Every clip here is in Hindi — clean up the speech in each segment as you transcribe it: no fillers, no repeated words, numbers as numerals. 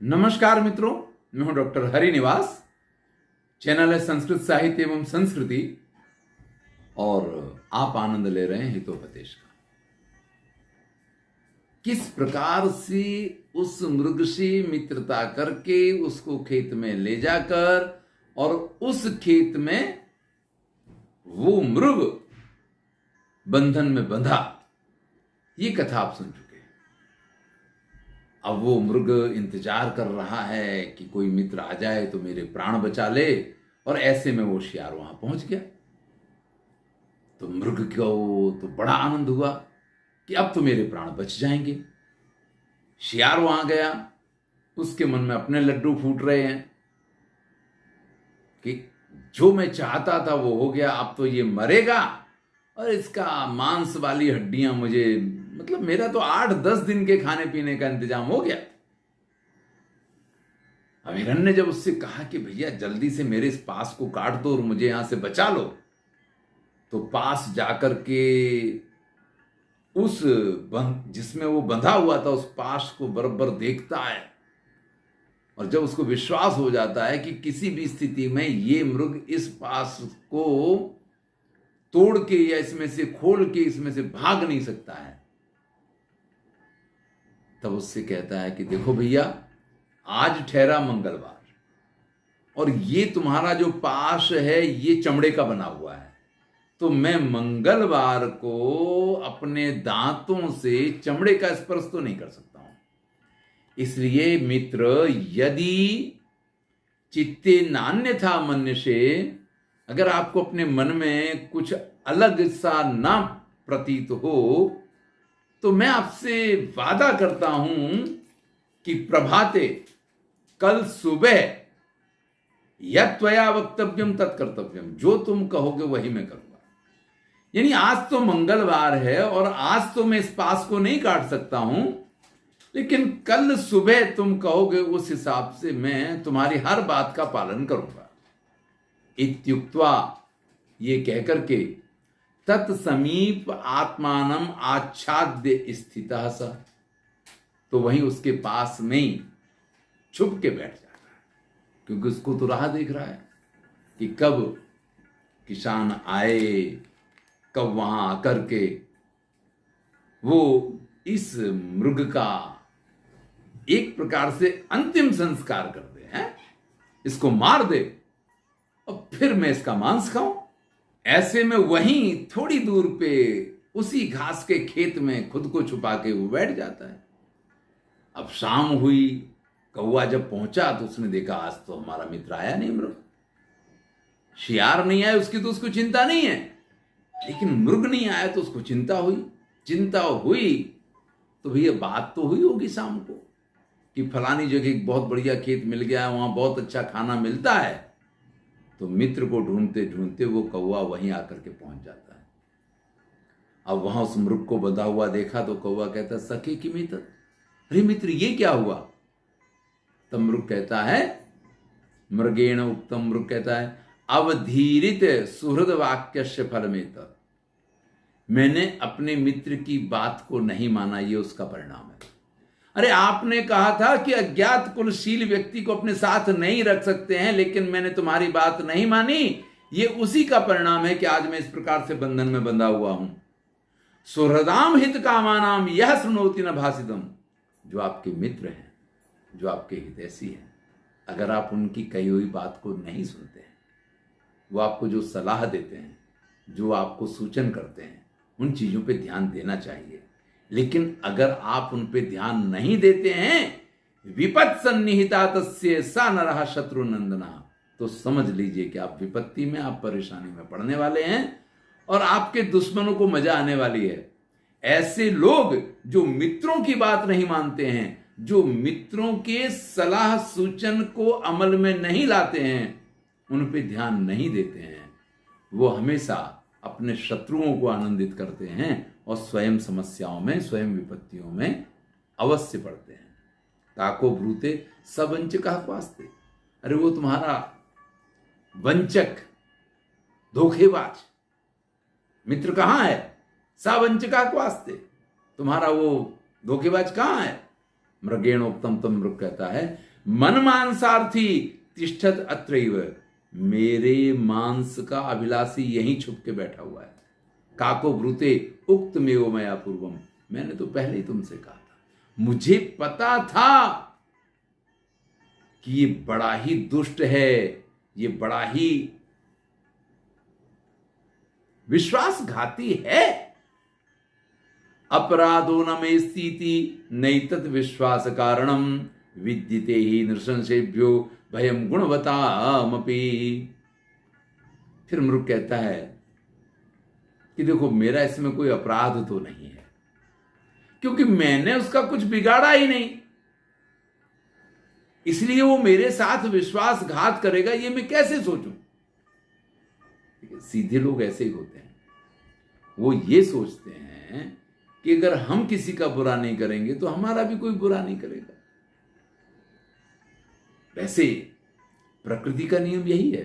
नमस्कार मित्रों, मैं हूं डॉक्टर हरिनिवास। चैनल है संस्कृत साहित्य एवं संस्कृति और आप आनंद ले रहे हैं हितोपदेश का। किस प्रकार से उस मृग से मित्रता करके उसको खेत में ले जाकर और उस खेत में वो मृग बंधन में बंधा, ये कथा आप सुन चुके हैं। अब वो मृग इंतजार कर रहा है कि कोई मित्र आ जाए तो मेरे प्राण बचा ले, और ऐसे में वो शियार वहां पहुंच गया। तो मृग को तो बड़ा आनंद हुआ कि अब तो मेरे प्राण बच जाएंगे। शियार वहां गया, उसके मन में अपने लड्डू फूट रहे हैं कि जो मैं चाहता था वो हो गया, अब तो ये मरेगा और इसका मांस वाली हड्डियां मुझे, मतलब मेरा तो 8-10 दिन के खाने पीने का इंतजाम हो गया। अब हिरण्य ने जब उससे कहा कि भैया जल्दी से मेरे इस पास को काट दो और मुझे यहां से बचा लो, तो पास जाकर के उस जिसमें वो बंधा हुआ था उस पास को बराबर देखता है, और जब उसको विश्वास हो जाता है कि किसी भी स्थिति में ये मृग इस पास को तोड़ के या इसमें से खोल के इसमें से भाग नहीं सकता है, तब उससे कहता है कि देखो भैया, आज ठहरा मंगलवार और ये तुम्हारा जो पाश है ये चमड़े का बना हुआ है, तो मैं मंगलवार को अपने दांतों से चमड़े का स्पर्श तो नहीं कर सकता हूं। इसलिए मित्र, यदि चित्ते नान्यथा मन्यसे, अगर आपको अपने मन में कुछ अलग सा ना प्रतीत हो, तो मैं आपसे वादा करता हूं कि प्रभाते, कल सुबह, यत्त्वया वक्तव्यम तत्कर्तव्यम, जो तुम कहोगे वही मैं करूंगा। यानी आज तो मंगलवार है और आज तो मैं इस पास को नहीं काट सकता हूं, लेकिन कल सुबह तुम कहोगे उस हिसाब से मैं तुम्हारी हर बात का पालन करूंगा। इत्युक्त्वा, ये कहकर के, तत्समीप आत्मानम आच्छाद्य स्थितः स, तो वहीं उसके पास में ही छुप के बैठ जाता है, क्योंकि उसको तो राह देख रहा है कि कब किसान आए, कब वहां आकर के वो इस मृग का एक प्रकार से अंतिम संस्कार कर दे, हैं इसको मार दे और फिर मैं इसका मांस खाऊं। ऐसे में वहीं थोड़ी दूर पे उसी घास के खेत में खुद को छुपा के वो बैठ जाता है। अब शाम हुई, कौवा जब पहुंचा तो उसने देखा आज तो हमारा मित्र आया नहीं, मृग, शियार नहीं आया, उसकी तो उसको चिंता नहीं है, लेकिन मृग नहीं आया तो उसको चिंता हुई। तो भैया बात तो हुई होगी शाम को कि फलानी जगह एक बहुत बढ़िया खेत मिल गया है, वहां बहुत अच्छा खाना मिलता है। तो मित्र को ढूंढते ढूंढते वो कौवा वहीं आकर के पहुंच जाता है। अब वहां उस मृग को बंधा हुआ देखा तो कौवा कहता, सखे की मित्र, अरे मित्र ये क्या हुआ? तब मृग कहता है, मृगेण उक्तम, मृग कहता है, अवधीरित सुहृद वाक्यस्य फलमेत, मैंने अपने मित्र की बात को नहीं माना, ये उसका परिणाम है। अरे आपने कहा था कि अज्ञात कुलशील व्यक्ति को अपने साथ नहीं रख सकते हैं, लेकिन मैंने तुम्हारी बात नहीं मानी, ये उसी का परिणाम है कि आज मैं इस प्रकार से बंधन में बंधा हुआ हूं। सुहृदाम हित कामानाम यह सुनोति न भासितम, जो आपके मित्र हैं, जो आपके हितैषी हैं, अगर आप उनकी कही हुई बात को नहीं सुनते हैं, वो आपको जो सलाह देते हैं, जो आपको सूचन करते हैं, उन चीजों पे ध्यान देना चाहिए। लेकिन अगर आप उन पे ध्यान नहीं देते हैं, विपत् सन्निहिता तस्य सा नरः शत्रु नंदना, तो समझ लीजिए कि आप विपत्ति में, आप परेशानी में पड़ने वाले हैं और आपके दुश्मनों को मजा आने वाली है। ऐसे लोग जो मित्रों की बात नहीं मानते हैं, जो मित्रों के सलाह सूचन को अमल में नहीं लाते हैं, उन पे ध्यान नहीं देते हैं, वो हमेशा अपने शत्रुओं को आनंदित करते हैं और स्वयं समस्याओं में, स्वयं विपत्तियों में अवश्य पड़ते हैं। ताको ब्रूते सवंचका वास्ते, अरे वो तुम्हारा वंचक, धोखेबाज मित्र कहां है? सावंचका वास्ते, तुम्हारा वो धोखेबाज कहां है? मृगेणोक्तम तम मृग कहता है, मन मांसार्थी तिष्ठत अत्रैव, मेरे मांस का अभिलाषी यहीं छुप के बैठा हुआ है। काको ब्रूते उक्त मेव मया पूर्वम, मैंने तो पहले ही तुमसे कहा था, मुझे पता था कि ये बड़ा ही दुष्ट है, ये बड़ा ही विश्वासघाती है। अपराधो न मे स्थिति नैतत् विश्वास कारणम विद्यते ही नृशंसेभ्यो भयम गुणवतामपि। फिर मृग कहता है कि देखो मेरा इसमें कोई अपराध तो नहीं है, क्योंकि मैंने उसका कुछ बिगाड़ा ही नहीं, इसलिए वो मेरे साथ विश्वासघात करेगा ये मैं कैसे सोचूं। सीधे लोग ऐसे ही होते हैं, वो ये सोचते हैं कि अगर हम किसी का बुरा नहीं करेंगे तो हमारा भी कोई बुरा नहीं करेगा। वैसे प्रकृति का नियम यही है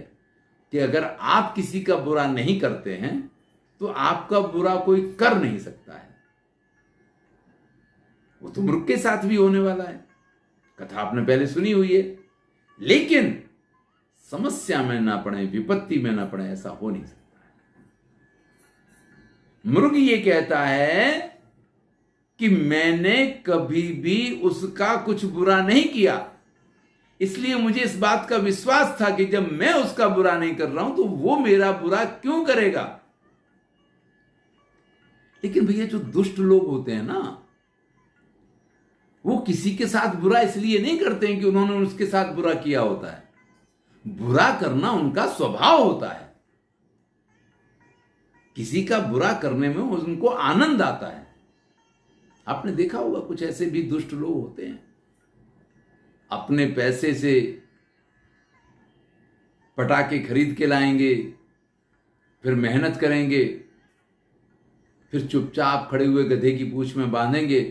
कि अगर आप किसी का बुरा नहीं करते हैं तो आपका बुरा कोई कर नहीं सकता है। वो तो मृग के साथ भी होने वाला है, कथा आपने पहले सुनी हुई है। लेकिन समस्या में ना पड़े, विपत्ति में ना पड़े, ऐसा हो नहीं सकता है। मृग ये कहता है कि मैंने कभी भी उसका कुछ बुरा नहीं किया, इसलिए मुझे इस बात का विश्वास था कि जब मैं उसका बुरा नहीं कर रहा हूं तो वो मेरा बुरा क्यों करेगा। लेकिन भैया जो दुष्ट लोग होते हैं ना, वो किसी के साथ बुरा इसलिए नहीं करते हैं कि उन्होंने उसके साथ बुरा किया होता है, बुरा करना उनका स्वभाव होता है। किसी का बुरा करने में उनको आनंद आता है। आपने देखा होगा कुछ ऐसे भी दुष्ट लोग होते हैं, अपने पैसे से पटाखे खरीद के लाएंगे, फिर मेहनत करेंगे, फिर चुपचाप खड़े हुए गधे की पूंछ में बांधेंगे,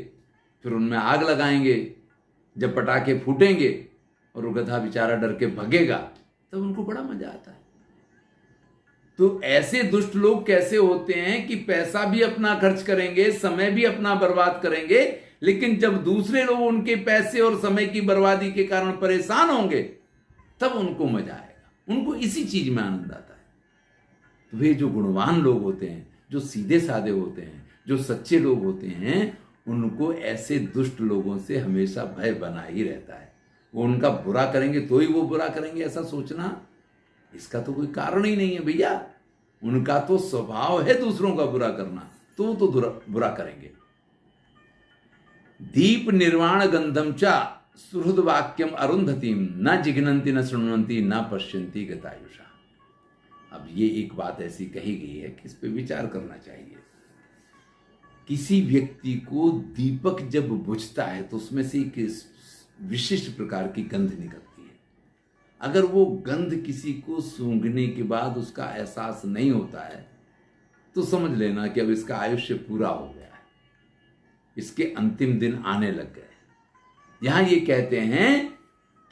फिर उनमें आग लगाएंगे। जब पटाखे फूटेंगे और वो गधा बेचारा डर के भगेगा तब उनको बड़ा मजा आता है। तो ऐसे दुष्ट लोग कैसे होते हैं कि पैसा भी अपना खर्च करेंगे, समय भी अपना बर्बाद करेंगे, लेकिन जब दूसरे लोग उनके पैसे और समय की बर्बादी के कारण परेशान होंगे तब उनको मजा आएगा, उनको इसी चीज में आनंद आता है। तो वे जो गुणवान लोग होते हैं, जो सीधे साधे होते हैं, जो सच्चे लोग होते हैं, उनको ऐसे दुष्ट लोगों से हमेशा भय बना ही रहता है। वो उनका बुरा करेंगे तो ही वो बुरा करेंगे ऐसा सोचना, इसका तो कोई कारण ही नहीं है भैया। उनका तो स्वभाव है दूसरों का बुरा करना, तो वो तो बुरा करेंगे। दीप निर्वाण गंधम चा सुहृद वाक्यम अरुंधतीम न जिघ्नन्ति न शृण्वन्ति न पश्यन्ति गतायुषा। अब ये एक बात ऐसी कही गई है कि इस पे विचार करना चाहिए। किसी व्यक्ति को दीपक जब बुझता है तो उसमें से एक विशिष्ट प्रकार की गंध निकलती है। अगर वो गंध किसी को सूंघने के बाद उसका एहसास नहीं होता है तो समझ लेना कि अब इसका आयुष्य पूरा हो गया है, इसके अंतिम दिन आने लग गए। यहां ये कहते हैं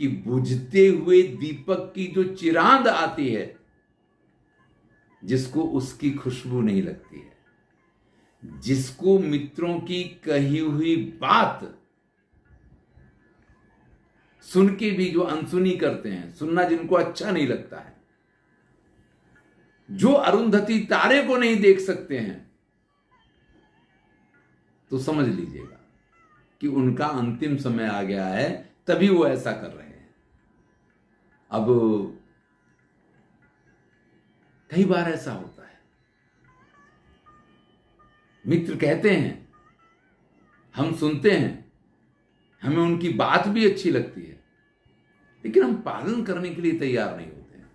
कि बुझते हुए दीपक की जो चिरांद आती है, जिसको उसकी खुशबू नहीं लगती है, जिसको मित्रों की कही हुई बात सुन के भी जो अनसुनी करते हैं, सुनना जिनको अच्छा नहीं लगता है, जो अरुंधति तारे को नहीं देख सकते हैं, तो समझ लीजिएगा कि उनका अंतिम समय आ गया है, तभी वो ऐसा कर रहे हैं। अब कई बार ऐसा होता है, मित्र कहते हैं, हम सुनते हैं, हमें उनकी बात भी अच्छी लगती है, लेकिन हम पालन करने के लिए तैयार नहीं होते हैं।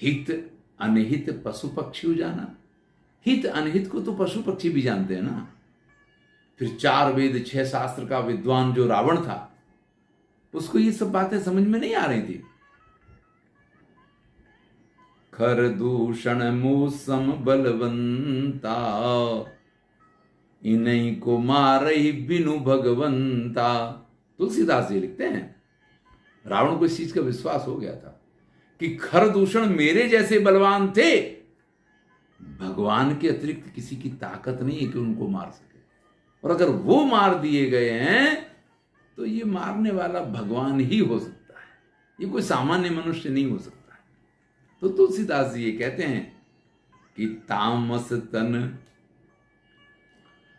हित अनहित पशु पक्षी जाना, हित अनहित को तो पशु पक्षी भी जानते हैं ना। फिर 4 वेद 6 शास्त्र का विद्वान जो रावण था, उसको ये सब बातें समझ में नहीं आ रही थी। खर दूषण मूसम बलवंता, इन्हीं को मारही बिनु भगवंता। तुलसीदास जी लिखते हैं, रावण को इस चीज का विश्वास हो गया था कि खर दूषण मेरे जैसे बलवान थे, भगवान के अतिरिक्त किसी की ताकत नहीं है कि उनको मार सके। और अगर वो मार दिए गए हैं तो ये मारने वाला भगवान ही हो सकता है, ये कोई सामान्य मनुष्य नहीं हो सकता है। तो तुलसीदास जी ये कहते हैं कि तामस तन,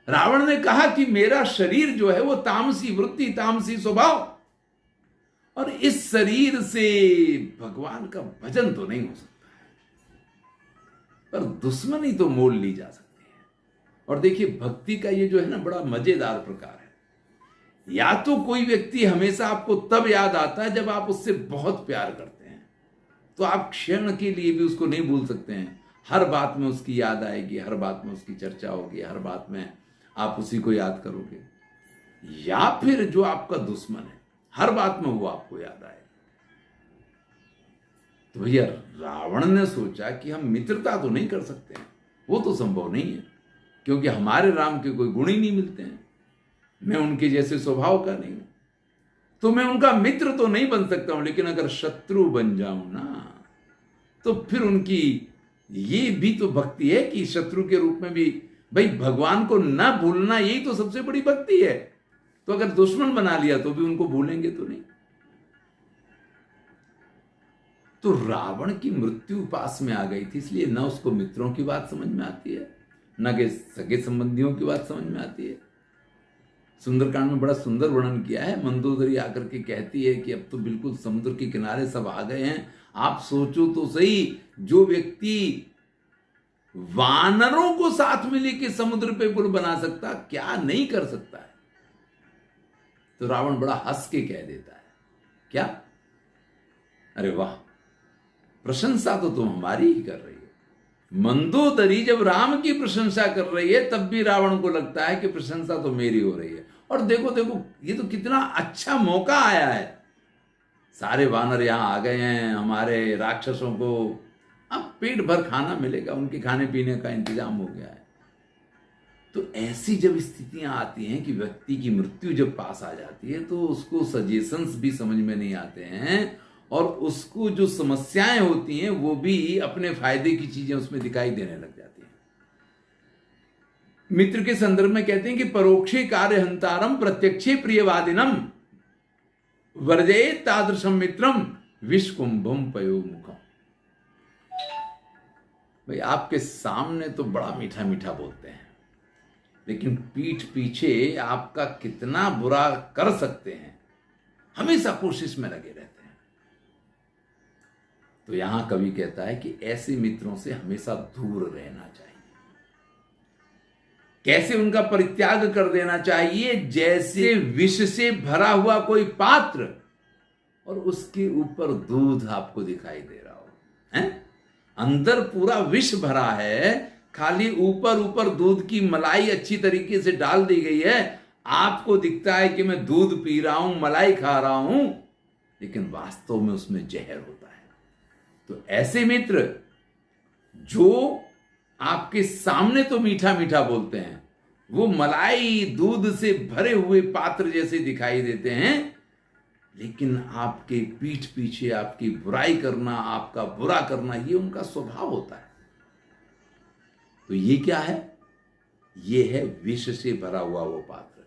रावण ने कहा कि मेरा शरीर जो है वो तामसी वृत्ति, तामसी स्वभाव, और इस शरीर से भगवान का भजन तो नहीं हो सकता है, पर दुश्मनी तो मोल ली जा सकती है। और देखिए भक्ति का ये जो है ना बड़ा मजेदार प्रकार है। या तो कोई व्यक्ति हमेशा आपको तब याद आता है जब आप उससे बहुत प्यार करते हैं, तो आप क्षण के लिए भी उसको नहीं भूल सकते हैं, हर बात में उसकी याद आएगी, हर बात में उसकी चर्चा होगी, हर बात में आप उसी को याद करोगे। या फिर जो आपका दुश्मन है, हर बात में वो आपको याद आए। तो भैया रावण ने सोचा कि हम मित्रता तो नहीं कर सकते हैं, वो तो संभव नहीं है, क्योंकि हमारे राम के कोई गुण ही नहीं मिलते हैं, मैं उनके जैसे स्वभाव का नहीं हूं, तो मैं उनका मित्र तो नहीं बन सकता हूं, लेकिन अगर शत्रु बन जाऊं ना तो फिर उनकी ये भी तो भक्ति है कि शत्रु के रूप में भी भाई भगवान को ना भूलना, यही तो सबसे बड़ी भक्ति है। तो अगर दुश्मन बना लिया तो भी उनको भूलेंगे तो नहीं। तो रावण की मृत्यु पास में आ गई थी, इसलिए न उसको मित्रों की बात समझ में आती है, न के सगे संबंधियों की बात समझ में आती है। सुंदरकांड में बड़ा सुंदर वर्णन किया है। मंदोदरी आकर के कहती है कि अब तो बिल्कुल समुद्र के किनारे सब आ गए हैं, आप सोचो तो सही, जो व्यक्ति वानरों को साथ में लेके समुद्र पे पुल बना सकता, क्या नहीं कर सकता है। तो रावण बड़ा हंस के कह देता है, क्या, अरे वाह, प्रशंसा तो तुम हमारी ही कर रही हो। मंदोदरी जब राम की प्रशंसा कर रही है तब भी रावण को लगता है कि प्रशंसा तो मेरी हो रही है। और देखो देखो, ये तो कितना अच्छा मौका आया है, सारे वानर यहां आ गए हैं, हमारे राक्षसों को अब पेट भर खाना मिलेगा, उनके खाने पीने का इंतजाम हो गया है। तो ऐसी जब स्थितियां आती हैं कि व्यक्ति की मृत्यु जब पास आ जाती है तो उसको सजेशंस भी समझ में नहीं आते हैं, और उसको जो समस्याएं होती हैं वो भी अपने फायदे की चीजें उसमें दिखाई देने लग जाती हैं। मित्र के संदर्भ में कहते हैं कि परोक्षे कार्य हंतारम प्रत्यक्षे प्रियवादिनम वर्जये तादृशम मित्रम विषकुंभम पयो मुखम। भाई आपके सामने तो बड़ा मीठा मीठा बोलते हैं, लेकिन पीठ पीछे आपका कितना बुरा कर सकते हैं, हमेशा कोशिश में लगे रहते हैं। तो यहां कवि कहता है कि ऐसे मित्रों से हमेशा दूर रहना चाहिए। कैसे उनका परित्याग कर देना चाहिए? जैसे विष से भरा हुआ कोई पात्र और उसके ऊपर दूध आपको दिखाई दे रहा हो, हैं? अंदर पूरा विष भरा है, खाली ऊपर ऊपर दूध की मलाई अच्छी तरीके से डाल दी गई है, आपको दिखता है कि मैं दूध पी रहा हूं, मलाई खा रहा हूं, लेकिन वास्तव में उसमें जहर होता है। तो ऐसे मित्र जो आपके सामने तो मीठा मीठा बोलते हैं, वो मलाई दूध से भरे हुए पात्र जैसे दिखाई देते हैं, लेकिन आपके पीठ पीछे आपकी बुराई करना, आपका बुरा करना, ये उनका स्वभाव होता है। तो ये क्या है? ये है विष से भरा हुआ वो पात्र।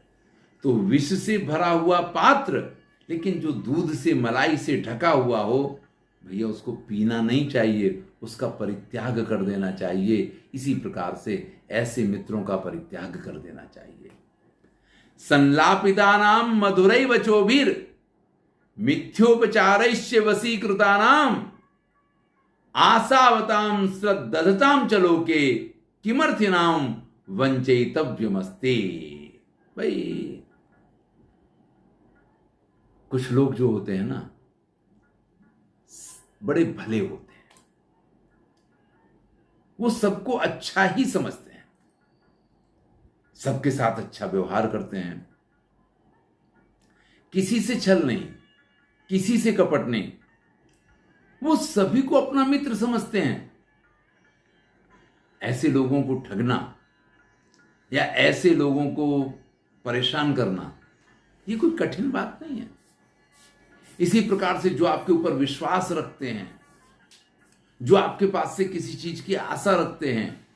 तो विष से भरा हुआ पात्र, लेकिन जो दूध से मलाई से ढका हुआ हो, भैया उसको पीना नहीं चाहिए, उसका परित्याग कर देना चाहिए। इसी प्रकार से ऐसे मित्रों का परित्याग कर देना चाहिए। संलापितानाम मधुरै वचोभिर मिथ्योपचारैश्च वशीकृतानाम आसावताम श्रद्धताम चलोके किमर्थिनाम वंचयितव्यमस्ते। भाई कुछ लोग जो होते हैं ना, बड़े भले होते हैं, वो सबको अच्छा ही समझते हैं, सबके साथ अच्छा व्यवहार करते हैं, किसी से छल नहीं, किसी से कपट नहीं, वो सभी को अपना मित्र समझते हैं। ऐसे लोगों को ठगना या ऐसे लोगों को परेशान करना ये कोई कठिन बात नहीं है। इसी प्रकार से जो आपके ऊपर विश्वास रखते हैं, जो आपके पास से किसी चीज की आशा रखते हैं,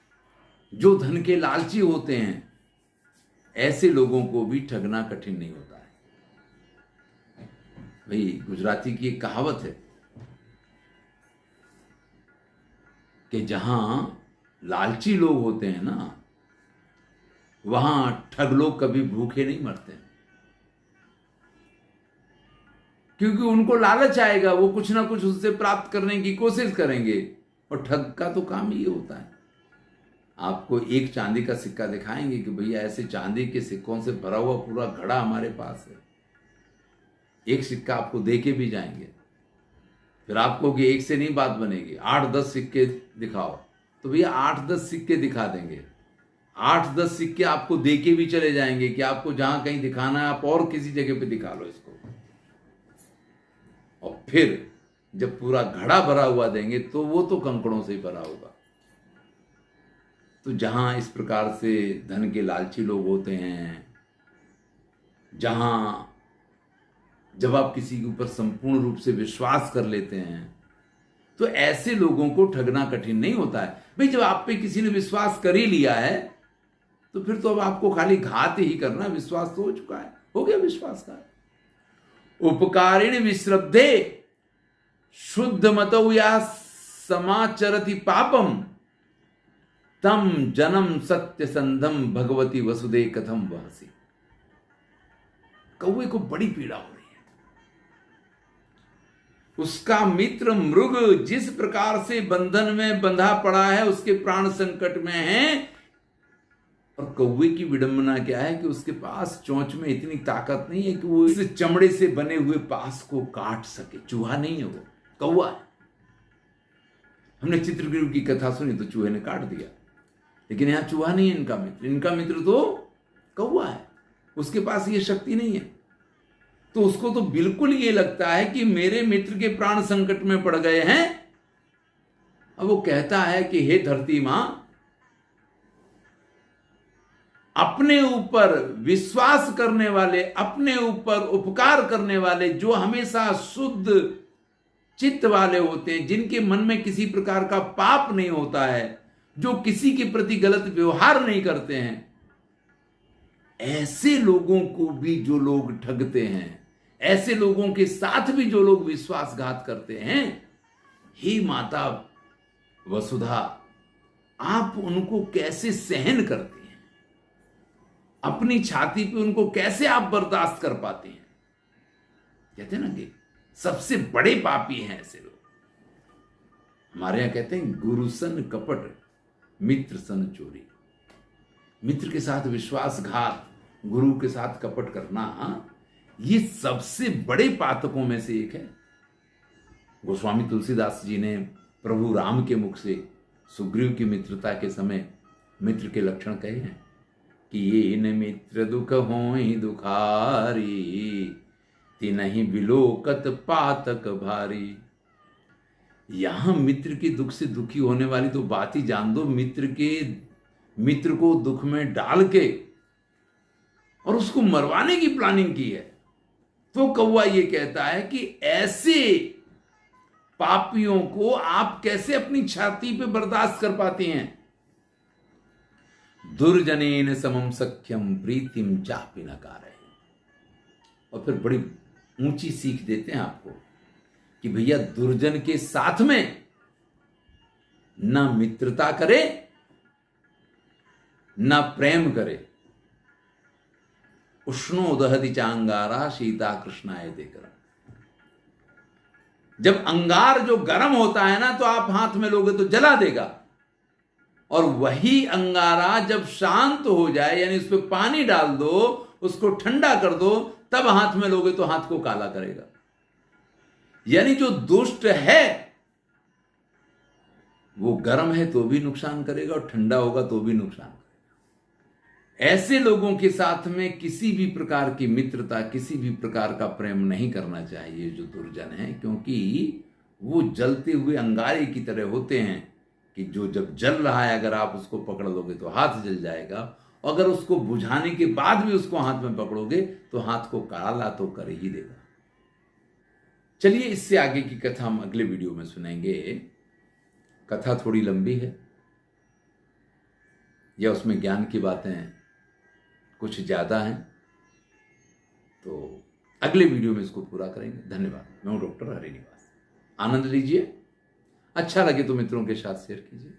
जो धन के लालची होते हैं, ऐसे लोगों को भी ठगना कठिन नहीं होता है। भाई गुजराती की एक कहावत है कि जहां लालची लोग होते हैं ना, वहां ठग लोग कभी भूखे नहीं मरते, क्योंकि उनको लालच आएगा, वो कुछ ना कुछ उससे प्राप्त करने की कोशिश करेंगे। और ठग का तो काम ये होता है, आपको एक चांदी का सिक्का दिखाएंगे कि भैया ऐसे चांदी के सिक्कों से भरा हुआ पूरा घड़ा हमारे पास है, एक सिक्का आपको दे के भी जाएंगे। फिर आपको कि एक से नहीं बात बनेगी, 8-10 सिक्के दिखाओ, तो भैया 8-10 सिक्के दिखा देंगे। 8-10 सिक्के आपको दे के भी चले जाएंगे कि आपको जहां कहीं दिखाना है आप और किसी जगह पे दिखा लो इसको। और फिर जब पूरा घड़ा भरा हुआ देंगे तो वो तो कंकड़ों से ही भरा होगा। तो जहां इस प्रकार से धन के लालची लोग होते हैं, जहां जब आप किसी के ऊपर संपूर्ण रूप से विश्वास कर लेते हैं, तो ऐसे लोगों को ठगना कठिन नहीं होता है। भाई जब आप पे किसी ने विश्वास कर ही लिया है, तो फिर तो अब आपको खाली घात ही करना, विश्वास तो हो चुका है, हो गया विश्वास का। उपकारिण विश्रद्धे शुद्ध मतौ या समाचरति पापम तम जन्म सत्य संधम भगवती वसुदे कथम वहसी। कौवे को बड़ी पीड़ा हो रही है, उसका मित्र मृग जिस प्रकार से बंधन में बंधा पड़ा है, उसके प्राण संकट में है। और कौवे की विडंबना क्या है कि उसके पास चोंच में इतनी ताकत नहीं है कि वो इस चमड़े से बने हुए पास को काट सके। चूहा नहीं है, वो कौवा है। हमने चित्रगुरु की कथा सुनी तो चूहे ने काट दिया, लेकिन यहां चूहा नहीं है इनका मित्र, इनका मित्र तो कौवा है। उसके पास ये शक्ति नहीं है, तो उसको तो बिल्कुल ये लगता है कि मेरे मित्र के प्राण संकट में पड़ गए हैं। अब वो कहता है कि हे धरती मां, अपने ऊपर विश्वास करने वाले, अपने ऊपर उपकार करने वाले, जो हमेशा शुद्ध चित्त वाले होते हैं, जिनके मन में किसी प्रकार का पाप नहीं होता है, जो किसी के प्रति गलत व्यवहार नहीं करते हैं, ऐसे लोगों को भी जो लोग ठगते हैं, ऐसे लोगों के साथ भी जो लोग विश्वासघात करते हैं, हे माता वसुधा, आप उनको कैसे सहन करती हैं? अपनी छाती पे उनको कैसे आप बर्दाश्त कर पाते हैं? कहते हैं ना कि सबसे बड़े पापी हैं ऐसे लोग। हमारे यहां कहते हैं गुरु सन कपट, मित्र सन चोरी। मित्र के साथ विश्वासघात, गुरु के साथ कपट करना, ये सबसे बड़े पातकों में से एक है। गोस्वामी तुलसीदास जी ने प्रभु राम के मुख से सुग्रीव की मित्रता के समय मित्र के लक्षण कहे हैं कि ये न मित्र दुख होई दुखारी, तिनहि बिलोकत पातक भारी। यहां मित्र के दुख से दुखी होने वाली तो बात ही जान दो। मित्र को दुख में डाल के और उसको मरवाने की प्लानिंग की है। तो कौवा ये कहता है कि ऐसे पापियों को आप कैसे अपनी छाती पे बर्दाश्त कर पाती हैं? दुर्जनेन समम सख्यम प्रीतिम चापि न कारय। और फिर बड़ी ऊंची सीख देते हैं आपको कि भैया दुर्जन के साथ में ना मित्रता करे, ना प्रेम करे। उष्णो दहति चांगारा शीता कृष्णाय देकर। जब अंगार जो गर्म होता है ना, तो आप हाथ में लोगे तो जला देगा, और वही अंगारा जब शांत हो जाए, यानी उस पर पानी डाल दो, उसको ठंडा कर दो, तब हाथ में लोगे तो हाथ को काला करेगा। यानी जो दुष्ट है वो गर्म है तो भी नुकसान करेगा, और ठंडा होगा तो भी नुकसान करेगा। ऐसे लोगों के साथ में किसी भी प्रकार की मित्रता, किसी भी प्रकार का प्रेम नहीं करना चाहिए जो दुर्जन है, क्योंकि वो जलते हुए अंगारे की तरह होते हैं कि जो जब जल रहा है, अगर आप उसको पकड़ लोगे तो हाथ जल जाएगा, अगर उसको बुझाने के बाद भी उसको हाथ में पकड़ोगे तो हाथ को काला तो कर ही देगा। चलिए इससे आगे की कथा हम अगले वीडियो में सुनेंगे। कथा थोड़ी लंबी है, या उसमें ज्ञान की बातें कुछ ज़्यादा हैं, तो अगले वीडियो में इसको पूरा करेंगे। धन्यवाद। मैं हूँ डॉक्टर हरिनिवास। आनंद लीजिए, अच्छा लगे तो मित्रों के साथ शेयर कीजिए।